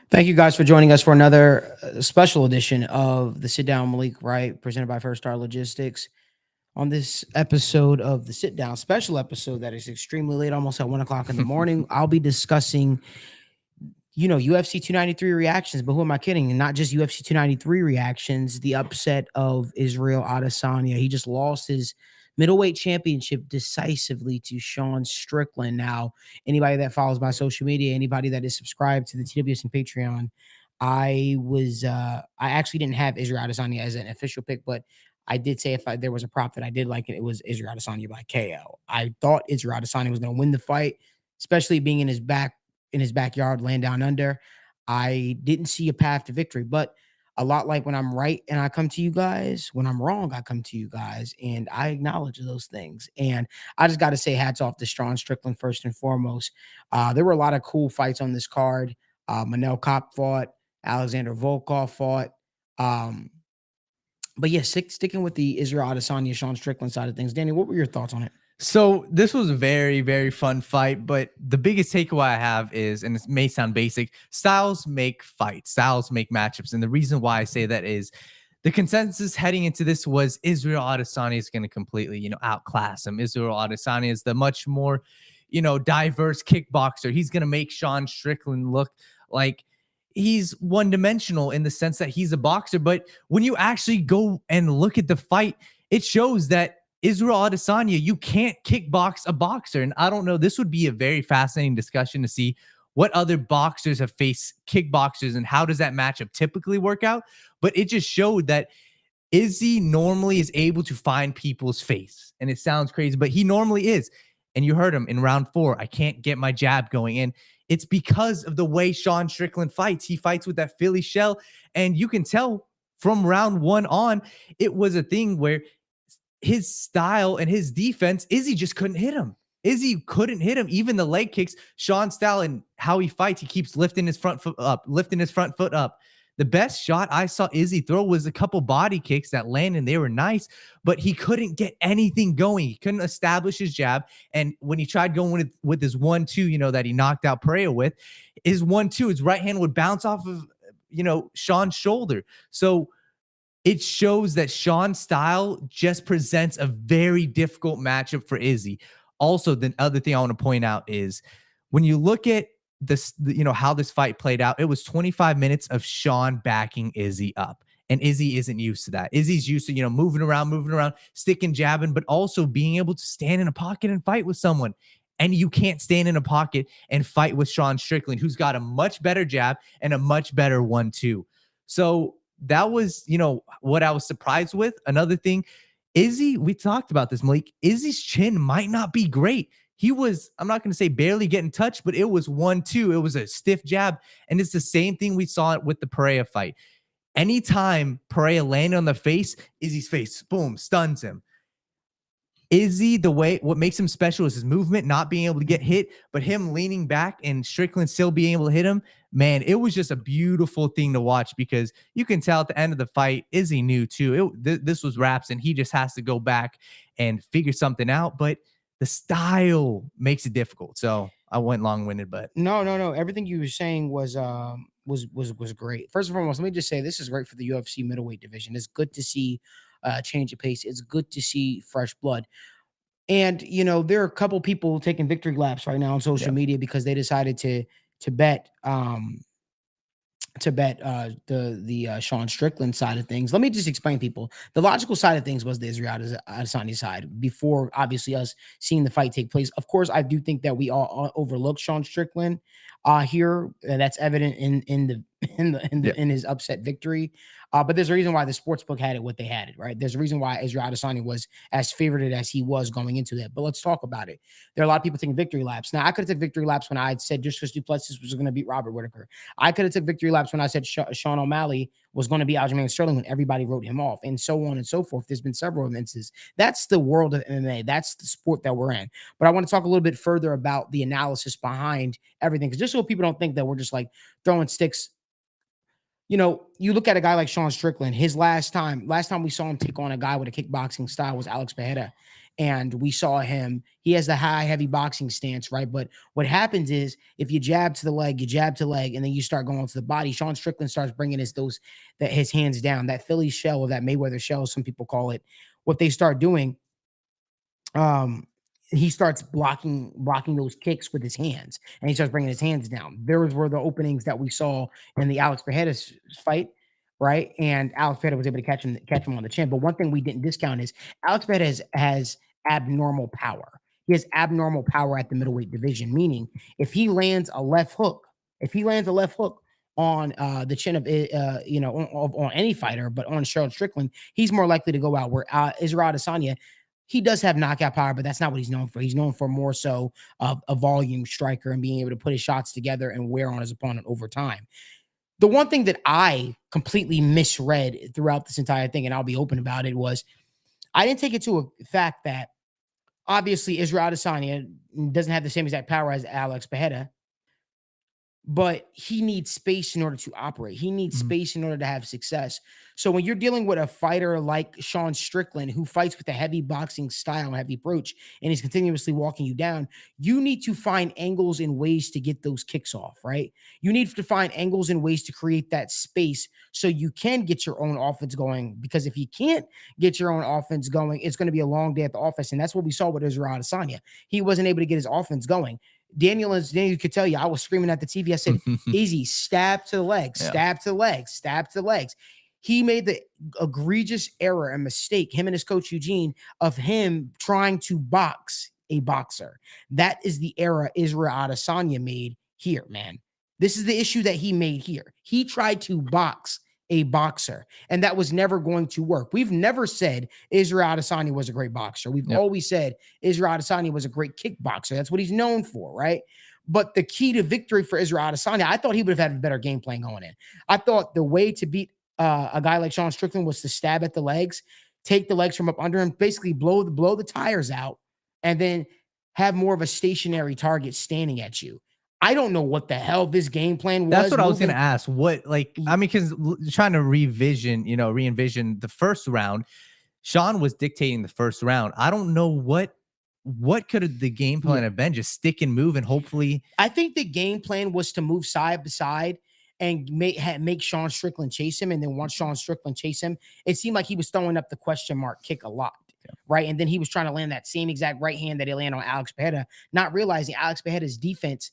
Thank you guys for joining us for another special edition of the Sit Down Malik Wright, presented by First Star Logistics. On this episode of the Sit Down, special episode that is extremely late, almost at 1 o'clock in the morning, I'll be discussing, UFC 293 reactions. But who am I kidding? And not just UFC 293 reactions, the upset of Israel Adesanya. He just lost his middleweight championship decisively to Sean Strickland. Now, anybody that follows my social media, anybody that is subscribed to the TWS and Patreon, I actually didn't have Israel Adesanya as an official pick, but I did say if there was a prop that I did like it was Israel Adesanya by KO. I thought Israel Adesanya was going to win the fight, especially being in his backyard, laying down under. I didn't see a path to victory, but a lot like when I'm right and I come to you guys, when I'm wrong, I come to you guys and I acknowledge those things. And I just got to say hats off to Sean Strickland first and foremost. There were a lot of cool fights on this card. Manel Kopp fought, Alexander Volkov fought. But yeah, sticking with the Israel Adesanya, Sean Strickland side of things. Danny, what were your thoughts on it? So this was a very, very fun fight, but the biggest takeaway I have is, and it may sound basic, styles make fights, styles make matchups. And the reason why I say that is the consensus heading into this was Israel Adesanya is going to completely, outclass him. Israel Adesanya is the much more, diverse kickboxer. He's going to make Sean Strickland look like he's one-dimensional in the sense that he's a boxer. But when you actually go and look at the fight, it shows that Israel Adesanya, you can't kickbox a boxer. And I don't know, this would be a very fascinating discussion to see what other boxers have faced kickboxers and how does that matchup typically work out. But it just showed that Izzy normally is able to find people's face. And it sounds crazy, but he normally is. And you heard him in round 4. I can't get my jab going in. It's because of the way Sean Strickland fights. He fights with that Philly shell. And you can tell from round 1 on, it was a thing where his style and his defense, Izzy just couldn't hit him. Izzy couldn't hit him. Even the leg kicks, Sean's style and how he fights, he keeps lifting his front foot up. The best shot I saw Izzy throw was a couple body kicks that landed, and they were nice, but he couldn't get anything going. He couldn't establish his jab. And when he tried going with his 1-2, that he knocked out Pereira with, his 1-2, his right hand would bounce off of, Sean's shoulder. So it shows that Sean's style just presents a very difficult matchup for Izzy. Also, the other thing I want to point out is when you look at this, how this fight played out, it was 25 minutes of Sean backing Izzy up. And Izzy isn't used to that. Izzy's used to, moving around, sticking, jabbing, but also being able to stand in a pocket and fight with someone. And you can't stand in a pocket and fight with Sean Strickland, who's got a much better jab and a much better 1-2. So that was, what I was surprised with. Another thing, Izzy, we talked about this, Malik. Izzy's chin might not be great. He was, I'm not going to say barely getting touched, but it was 1-2. It was a stiff jab. And it's the same thing we saw with the Pereira fight. Anytime Pereira landed on the face, Izzy's face, boom, stuns him. Izzy, what makes him special is his movement, not being able to get hit, but him leaning back and Strickland still being able to hit him. Man, it was just a beautiful thing to watch because you can tell at the end of the fight, Izzy knew too. This was wraps and he just has to go back and figure something out. But the style makes it difficult. So I went long-winded, but no. Everything you were saying was great. First and foremost, let me just say this is great for the UFC middleweight division. It's good to see change of pace. It's good to see fresh blood. And there are a couple people taking victory laps right now on social media because they decided to bet the Sean Strickland side of things. Let me just explain, people. The logical side of things was the Israel Adesanya side before, obviously, us seeing the fight take place. Of course, I do think that we all overlooked Sean Strickland here. That's evident in his upset victory. But there's a reason why the sportsbook had it what they had it, right? There's a reason why Israel Adesanya was as favored as he was going into that. But let's talk about it. There are a lot of people taking victory laps. Now, I could have taken victory laps when I had said just because Duplessis was going to beat Robert Whitaker. I could have took victory laps when I said Sean O'Malley was going to beat Aljamain Sterling when everybody wrote him off, and so on and so forth. There's been several instances. That's the world of MMA. That's the sport that we're in. But I want to talk a little bit further about the analysis behind everything, because just so people don't think that we're just like throwing sticks You look at a guy like Sean Strickland. His last time we saw him take on a guy with a kickboxing style was Alex Pereira, and we saw him. He has the high, heavy boxing stance, right? But what happens is if you jab to the leg, you jab to the leg, and then you start going to the body. Sean Strickland starts bringing his hands down, that Philly shell or that Mayweather shell, some people call it. What they start doing, um, he starts blocking those kicks with his hands, and he starts bringing his hands down. Those were the openings that we saw in the Alex Pereira fight, right? And Alex Pereira was able to catch him on the chin. But one thing we didn't discount is Alex Pereira has abnormal power. He has abnormal power at the middleweight division, meaning if he lands a left hook, on the chin of on any fighter, but on Sean Strickland, he's more likely to go out. Where Israel Adesanya, he does have knockout power, but that's not what he's known for. He's known for more so of a volume striker and being able to put his shots together and wear on his opponent over time. The one thing that I completely misread throughout this entire thing, and I'll be open about it, was I didn't take it to a fact that obviously Israel Adesanya doesn't have the same exact power as Alex Pereira, but he needs space in order to operate. He needs space in order to have success. So when you're dealing with a fighter like Sean Strickland, who fights with a heavy boxing style and heavy approach, and he's continuously walking you down, you need to find angles and ways to get those kicks off, right? You need to find angles and ways to create that space so you can get your own offense going. Because if you can't get your own offense going, it's going to be a long day at the office. And that's what we saw with Israel Adesanya. He wasn't able to get his offense going. Daniel could tell you, I was screaming at the TV. I said, easy, stab to the legs, stab to the legs, stab to the legs. He made the egregious error and mistake, him and his coach Eugene, of him trying to box a boxer. That is the error Israel Adesanya made here, man. This is the issue that he made here. He tried to box a boxer, and that was never going to work. We've never said Israel Adesanya was a great boxer. We've always said Israel Adesanya was a great kickboxer. That's what he's known for, right? But the key to victory for Israel Adesanya, I thought he would have had a better game plan going in. I thought the way to beat a guy like Sean Strickland was to stab at the legs, take the legs from up under him, basically blow the tires out, and then have more of a stationary target standing at you. I don't know what the hell this game plan was. That's what I was going to ask. What, because trying to re-envision the first round, Sean was dictating the first round. I don't know what could the game plan have been? Just stick and move, and hopefully. I think the game plan was to move side by side and make Sean Strickland chase him. And then once Sean Strickland chase him, it seemed like he was throwing up the question mark kick a lot. Right. And then he was trying to land that same exact right hand that he landed on Alex Pereira, not realizing Alex Pereira's defense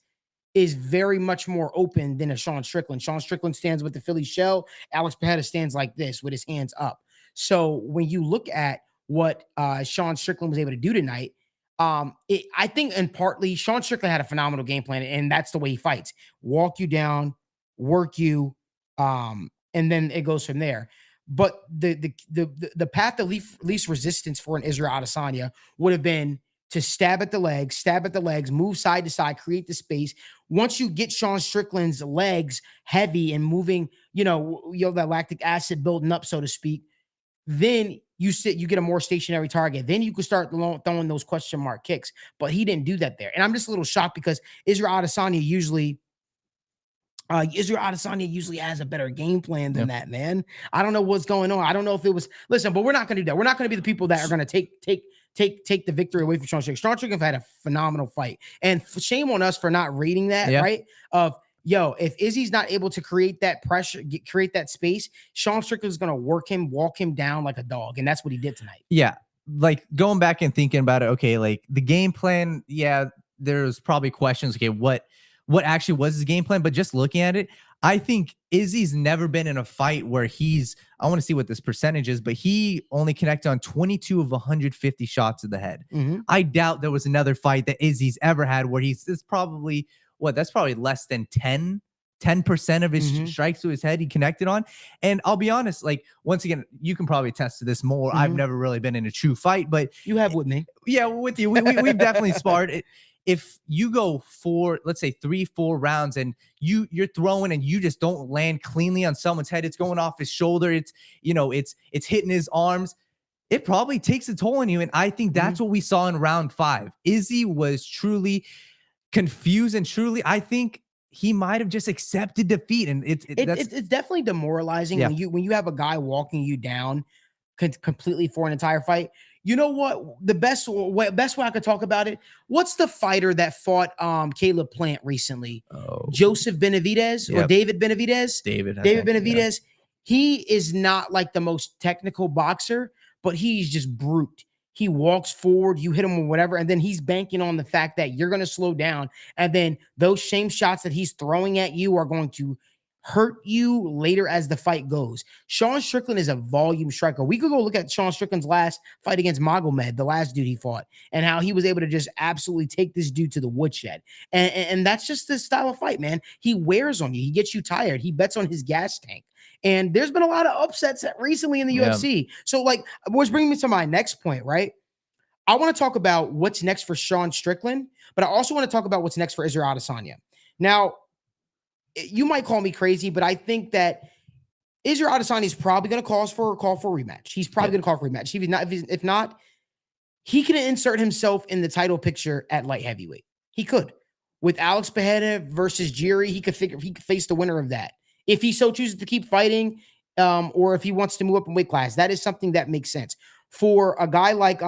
is very much more open than a Sean Strickland. Sean Strickland stands with the Philly shell. Alex Pereira stands like this with his hands up. So when you look at what Sean Strickland was able to do tonight, I think in partly Sean Strickland had a phenomenal game plan, and that's the way he fights. Walk you down, work you, and then it goes from there. But the path of least resistance for an Israel Adesanya would have been to stab at the legs, move side to side, create the space. Once you get Sean Strickland's legs heavy and moving, that lactic acid building up, so to speak, then you get a more stationary target. Then you can start throwing those question mark kicks. But he didn't do that there. And I'm just a little shocked because Israel Adesanya usually has a better game plan than that, man. I don't know what's going on. I don't know if it was, listen, but we're not going to do that. We're not going to be the people that are going to take the victory away from Sean Strickland. Sean Strickland had a phenomenal fight. And shame on us for not rating that, right? If Izzy's not able to create that pressure, create that space, Sean Strickland's going to walk him down like a dog. And that's what he did tonight. Yeah. Like going back and thinking about it, okay, like the game plan, there's probably questions, okay, what actually was his game plan? But just looking at it, I think Izzy's never been in a fight where I want to see what this percentage is, but he only connected on 22 of 150 shots to the head. I doubt there was another fight that Izzy's ever had where that's probably less than 10% of his strikes to his head he connected on. And I'll be honest, like, once again, you can probably attest to this more. I've never really been in a true fight, but you have with me. Yeah, with you. We've definitely sparred. If you go for, let's say 3-4 rounds and you're throwing and you just don't land cleanly on someone's head, it's going off his shoulder, it's hitting his arms, it probably takes a toll on you. And I think that's what we saw in round 5. Izzy was truly confused, and truly, I think he might have just accepted defeat, and It's definitely demoralizing when you have a guy walking you down completely for an entire fight. You know what? The best way I could talk about it. What's the fighter that fought Caleb Plant recently? Joseph Benavidez or David Benavidez? David Benavidez. He is not like the most technical boxer, but he's just brute. He walks forward, you hit him or whatever, and then he's banking on the fact that you're going to slow down, and then those same shots that he's throwing at you are going to hurt you later as the fight goes. Sean Strickland is a volume striker. We could go look at Sean Strickland's last fight against Magomed, the last dude he fought, and how he was able to just absolutely take this dude to the woodshed. And that's just the style of fight, man. He wears on you. He gets you tired. He bets on his gas tank. And there's been a lot of upsets recently in the UFC. So, like, what's bringing me to my next point, right? I want to talk about what's next for Sean Strickland, but I also want to talk about what's next for Israel Adesanya. Now, you might call me crazy, but I think that Israel Adesanya is probably going to call for a rematch. He's probably going to call for a rematch. If not, he can insert himself in the title picture at light heavyweight. He could. With Alex Pereira versus Jiri, he could face the winner of that. If he so chooses to keep fighting, or if he wants to move up in weight class, that is something that makes sense. For a guy like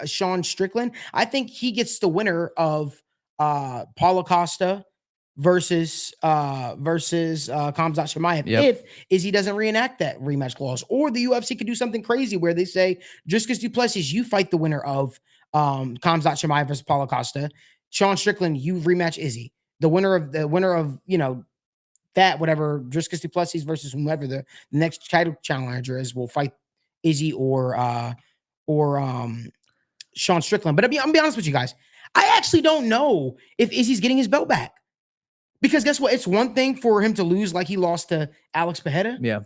Sean Strickland, I think he gets the winner of Paulo Costa versus Khamzat Chimaev if Izzy doesn't reenact that rematch clause, or the UFC could do something crazy where they say Dricus du Plessis, you fight the winner of Khamzat Chimaev versus Paulo Costa. Sean Strickland, you rematch Izzy. The winner of that, whatever, Dricus du Plessis versus whomever the next title challenger is, will fight Izzy or Sean Strickland. But I'm be honest with you guys, I actually don't know if Izzy's getting his belt back, because guess what? It's one thing for him to lose like he lost to Alex Pereira. Yeah,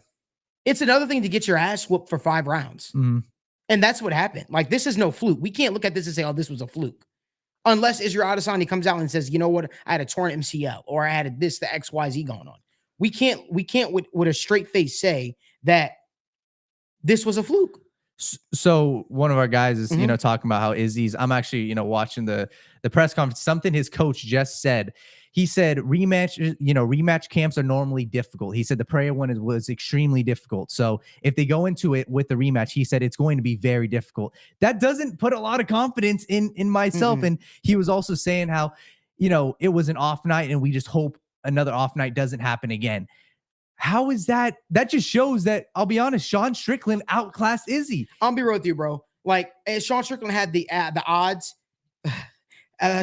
it's another thing to get your ass whooped for 5 rounds, and that's what happened. Like, this is no fluke. We can't look at this and say, "Oh, this was a fluke." Unless Israel Adesanya comes out and says, you know what, I had a torn MCL, or I had the XYZ going on. We can't with a straight face say that this was a fluke. So one of our guys is, talking about how Izzy's, I'm actually, watching the press conference, something his coach just said. He said rematch camps are normally difficult. He said the Pereira one was extremely difficult. So if they go into it with the rematch, he said it's going to be very difficult. That doesn't put a lot of confidence in myself. And he was also saying how, it was an off night and we just hope another off night doesn't happen again. How is that? That just shows that, I'll be honest, Sean Strickland outclassed Izzy. I'll be real with you, bro. Like, Sean Strickland had the odds.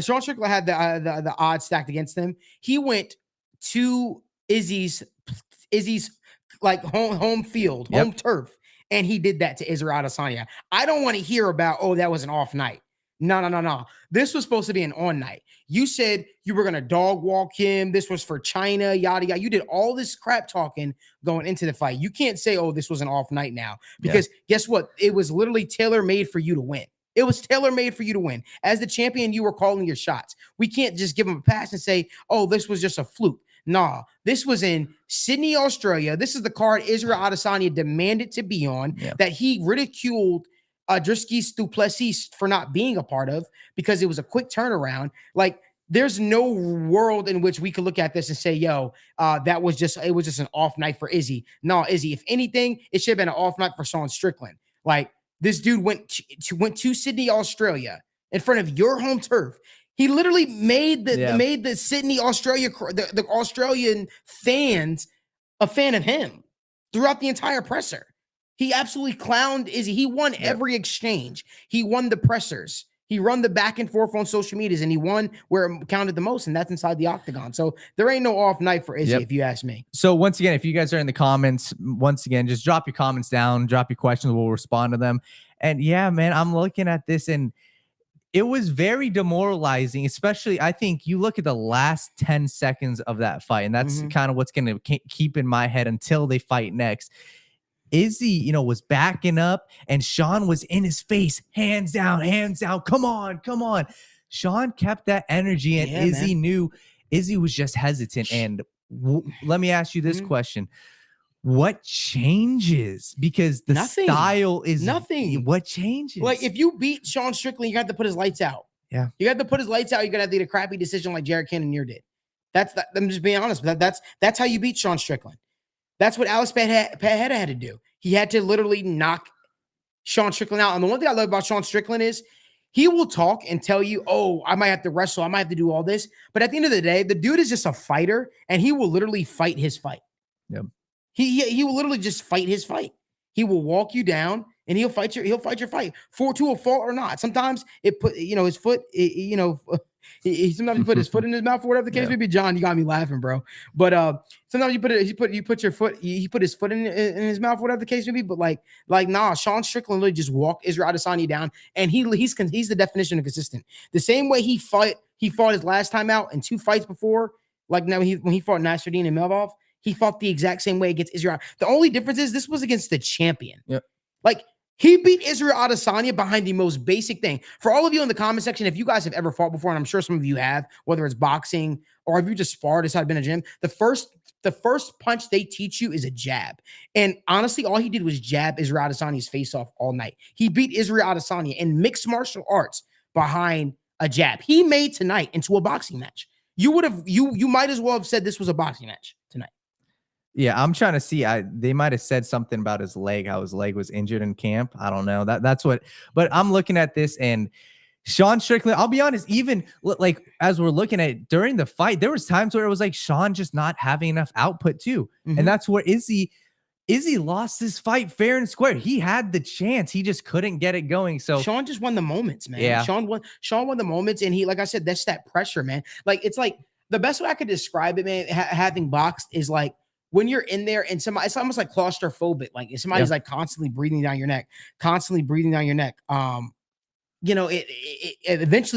Sean Strickland had the odds stacked against him. He went to Izzy's like home field, home turf, and he did that to Israel Adesanya. I don't want to hear about, oh, that was an off night. No. This was supposed to be an on night. You said you were going to dog walk him. This was for China, yada, yada. You did all this crap talking going into the fight. You can't say, oh, this was an off night now, because guess what? It was literally tailor-made for you to win. It was tailor-made for you to win. As the champion, you were calling your shots. We can't just give him a pass and say, oh, this was just a fluke. Nah, this was in Sydney, Australia. This is the card Israel Adesanya demanded to be on, that he ridiculed Dricus du Plessis for not being a part of, because it was a quick turnaround. Like, there's no world in which we could look at this and say, yo, it was just an off night for Izzy. No, Izzy, if anything, it should have been an off night for Sean Strickland. Like, this dude went to Sydney, Australia, in front of your home turf. He literally made the Sydney, Australia, the Australian fans a fan of him throughout the entire presser. He absolutely clowned Izzy. He won every exchange. He won the pressers. He run the back and forth on social medias, and he won where it counted the most, and that's inside the octagon. So there ain't no off night for Izzy, if you ask me. So once again, if you guys are in the comments, once again, just drop your comments down, drop your questions. We'll respond to them. And yeah, man, I'm looking at this, and it was very demoralizing, especially, I think you look at the last 10 seconds of that fight, and that's kind of what's going to keep in my head until they fight next. Izzy, was backing up, and Sean was in his face, hands down, come on. Sean kept that energy, and Izzy knew Izzy was just hesitant. And let me ask you this question. What changes? Because the style is nothing. What changes? Like, if you beat Sean Strickland, you have to put his lights out. Yeah. You got to put his lights out. You're gonna have to get a crappy decision like Jared Cannonier did. I'm just being honest. That's how you beat Sean Strickland. That's what Alex Pereira had to do. He had to literally knock Sean Strickland out. And the one thing I love about Sean Strickland is he will talk and tell you, oh, I might have to wrestle. I might have to do all this. But at the end of the day, the dude is just a fighter, and he will literally fight his fight. Yep. He will literally just fight his fight. He will walk you down and he'll fight your fight to a fault or not. Sometimes it put his foot, sometimes he put his foot in his mouth or whatever the case may be. John, you got me laughing, bro. But sometimes he put his foot in his mouth, whatever the case may be. But nah, Sean Strickland literally just walked Israel Adesanya down, and he's the definition of consistent. The same way he fought his last time out and 2 fights before, like now when he fought Nasruddin and Melvov. He fought the exact same way against Israel. The only difference is this was against the champion. Yep. Like, he beat Israel Adesanya behind the most basic thing. For all of you in the comment section, if you guys have ever fought before, and I'm sure some of you have, whether it's boxing or if you just sparred inside been a gym, the first punch they teach you is a jab. And honestly, all he did was jab Israel Adesanya's face off all night. He beat Israel Adesanya in mixed martial arts behind a jab. He made tonight into a boxing match. You might as well have said this was a boxing match tonight. Yeah, I'm trying to see. They might have said something about his leg, how his leg was injured in camp. I don't know. That's what. But I'm looking at this, and Sean Strickland, I'll be honest, even like as we're looking at it, during the fight, there was times where it was like Sean just not having enough output too. Mm-hmm. And that's where Izzy lost this fight fair and square. He had the chance. He just couldn't get it going. So Sean just won the moments, man. Yeah. Sean won the moments, and he, like I said, that's that pressure, man. Like, it's like the best way I could describe it, man, having boxed is like when you're in there and it's almost like claustrophobic. Like if somebody's like constantly breathing down your neck. Eventually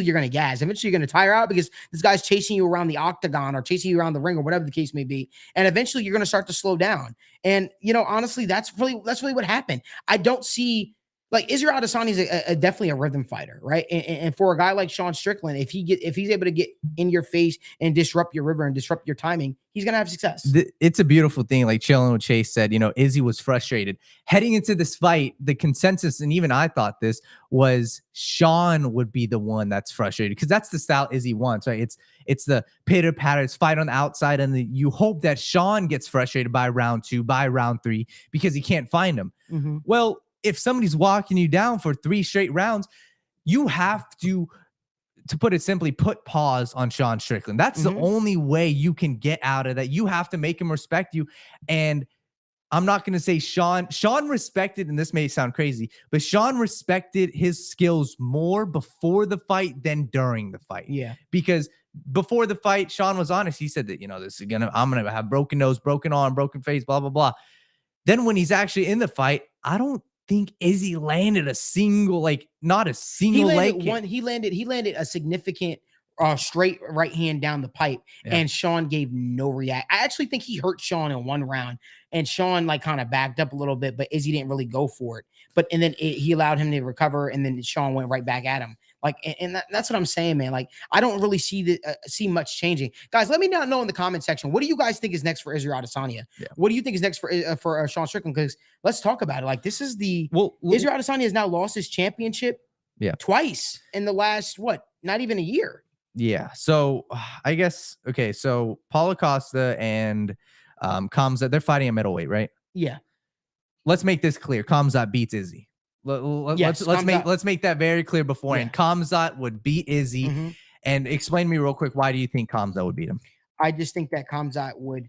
you're going to gas. Eventually you're going to tire out because this guy's chasing you around the octagon or chasing you around the ring or whatever the case may be. And eventually you're going to start to slow down. And, honestly, that's really what happened. I don't see, like, Israel Adesanya is definitely a rhythm fighter, right? And for a guy like Sean Strickland, if he's able to get in your face and disrupt your river and disrupt your timing, he's gonna have success. It's a beautiful thing. Like chilling with Chase said, Izzy was frustrated heading into this fight. The consensus, and even I thought this, was Sean would be the one that's frustrated because that's the style Izzy wants, right? It's the pitter patter, it's fight on the outside, and you hope that Sean gets frustrated by round 2, by round 3 because he can't find him. Mm-hmm. Well, if somebody's walking you down for 3 straight rounds, you have to put it simply, put pause on Sean Strickland. That's the only way you can get out of that. You have to make him respect you. And I'm not going to say Sean respected, and this may sound crazy, but Sean respected his skills more before the fight than during the fight. Yeah. Because before the fight, Sean was honest. He said that, I'm going to have broken nose, broken arm, broken face, blah, blah, blah. Then when he's actually in the fight, I don't think Izzy landed a single, not a single leg kick. He landed a significant straight right hand down the pipe, and Sean gave no react. I actually think he hurt Sean in one round, and Sean kind of backed up a little bit, but Izzy didn't really go for it. And then he allowed him to recover, and then Sean went right back at him. That's what I'm saying, man. I don't really see much changing. Guys, let me know in the comment section. What do you guys think is next for Israel Adesanya? Yeah. What do you think is next for Sean Strickland? Because let's talk about it. This is Israel Adesanya has now lost his championship twice in the last, not even a year. Yeah. So I guess, okay. So Paulo Costa and Khamzat, they're fighting at middleweight, right? Yeah. Let's make this clear. Khamzat beats Izzy. Let's make that very clear beforehand. Yeah. Khamzat would beat Izzy. Mm-hmm. And explain to me real quick, why do you think Khamzat would beat him? I just think that Khamzat would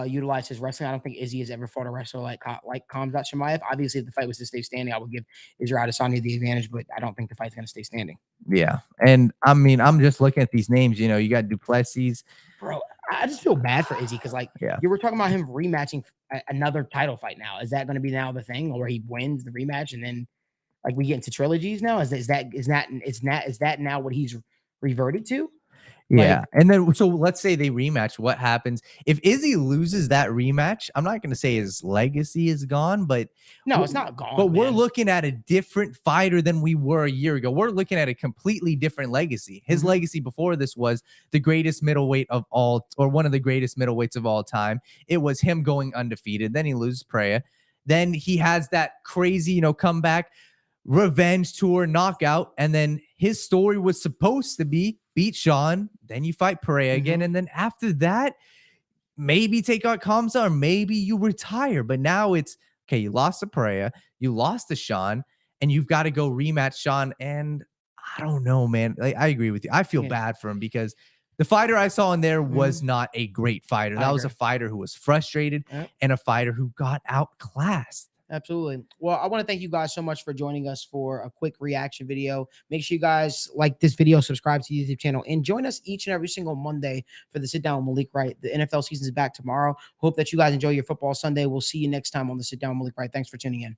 utilize his wrestling. I don't think Izzy has ever fought a wrestler like Khamzat Chimaev. Obviously, if the fight was to stay standing, I would give Israel Adesanya the advantage, but I don't think the fight's going to stay standing. Yeah. And I mean, I'm just looking at these names. You got Duplessis. Bro, I just feel bad for Izzy because, you were talking about him rematching another title fight now. Is that going to be now the thing where he wins the rematch and then we get into trilogies now? Is that now what he's reverted to? Yeah. And then, so let's say they rematch. What happens if Izzy loses that rematch? I'm not going to say his legacy is gone, but no, it's not gone. But we're looking at a different fighter than we were a year ago. We're looking at a completely different legacy. His legacy before this was the greatest middleweight of all, or one of the greatest middleweights of all time. It was him going undefeated. Then he loses Pereira. Then he has that crazy, comeback. revenge tour, knockout, and then his story was supposed to be beat Sean, then you fight Pereira again, and then after that, maybe take out Kamsa, or maybe you retire. But now it's okay, you lost to Pereira, you lost to Sean, and you've got to go rematch Sean. And I don't know, man. Like, I agree with you. I feel bad for him because the fighter I saw in there was not a great fighter. That was a fighter who was frustrated and a fighter who got outclassed. Absolutely. Well, I want to thank you guys so much for joining us for a quick reaction video. Make sure you guys like this video, subscribe to the YouTube channel, and join us each and every single Monday for the Sit Down with Malik Wright. The NFL season is back tomorrow. Hope that you guys enjoy your football Sunday. We'll see you next time on the Sit Down with Malik Wright. Thanks for tuning in.